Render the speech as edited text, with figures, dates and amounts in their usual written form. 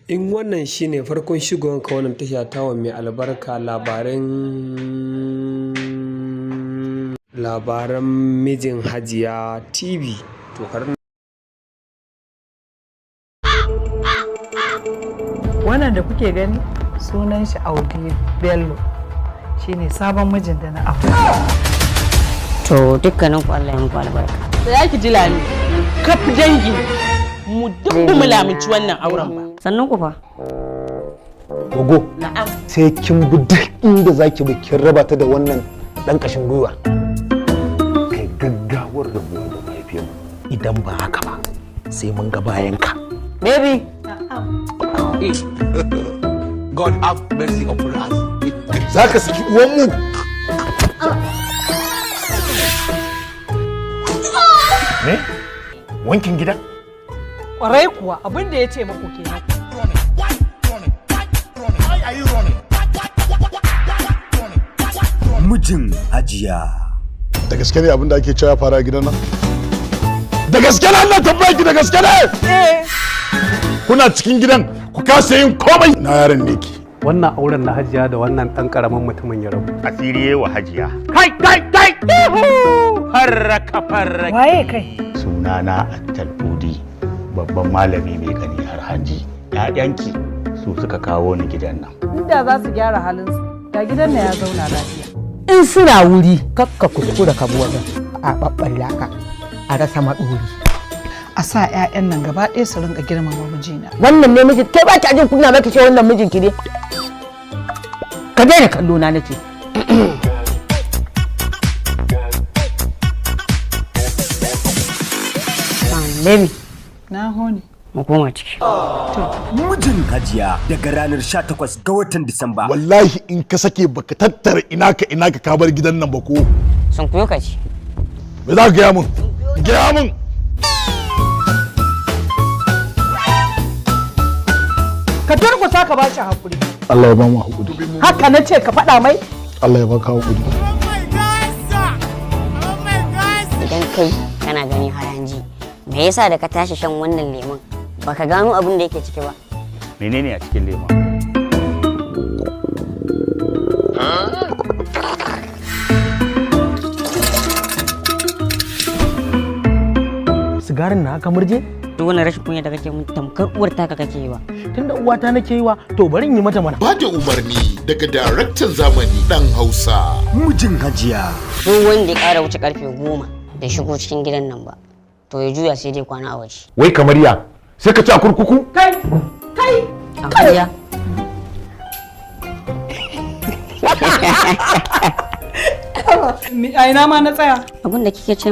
In wannan shine farkon shigowanka wannan tasha tawa mai albarka labaran mijin Hajiya TV to wannan da kuke gani sunan shi Audi Bello shine sabon mijin da na aure. To dukkanin ku Allah ya muku albarka. Da yaki jila ni kaf dangi mu duk mu lamunci wannan auren ba. Sannan ku fa. Gogo. Na'am. Sai kin bi duk inda zaki bi kin raba ta da wannan dan kashin gwiwa. Kai gaggawar da mu da mahaifiyarmu. Idan ba haka ba sai mun ga bayan ka. Baby. God have mercy upon us. Zaka saki uwanmu. Ne? Wankin gida? Kwarai kuwa abin da ya ce muku kenan. Mijin Hajiya. Da gaske ne abin da ake cewa fara gidan nan? Da gaske ne Allah tambaye ki da gaske ne? Kuna cikin gidan ku kasa yin komai na yaron ne ki. Wannan auren na Hajiya da wannan ɗan ƙaramin mutumin ya rabu. Asiri wa Hajiya. Kai! Farraka! Waye kai? Sunana Attalbudi, babban malami mai gani har hanji. ‘Ya'yanki su suka kawo ni gidan nan. Inda za su gyara halinsu da gidan na ya zauna lafiya. In suna wuri kakka kuskura ka bi wajen a ɓaɓɓalla ka a rasa maɗori. A sa 'ya'yan nan gaba ɗaya su rinka girmama mijina. Wannan ne mijin kai ba ki jin kunya ba ki ce wannan mijin ki ne. Ka daina kallo na nace. Baby, Na hone. mu koma ciki. Mijin Hajiya daga ranar 18 ga watan Disamba. Wallahi in ka sake baka tattara ina ka bar gidan nan ba ko. Sun kuyo ka ci. Me za ka gaya mun? Gaya mun! Ka durkusa ka ba shi hakuri. Allah ya ba mu hakuri. Haka na ce ka faɗa mai? Allah ya baka hakuri. Idan kai kana gani har hanji, me yasa da ka tashi shan wannan lemon baka gano abin da yake ciki ba? Menene a cikin lema? Sigarin na aka murje? Duk wannan rashin kunya da kake mun tamkar uwar taka kake yi wa. Tunda uwata nake yi wa to bari in yi mata mana. Ba da umarni daga daraktan zamani dan Hausa. Mijin Hajiya. Duk wanda ya ƙara wuce karfe 10 bai shigo cikin gidan nan ba, to ya juya sai dai kwana a waje. Wai kamar ya sai ka ci a kurkuku? Kai! Hajiya. A ina ma na tsaya. Abin da kike ce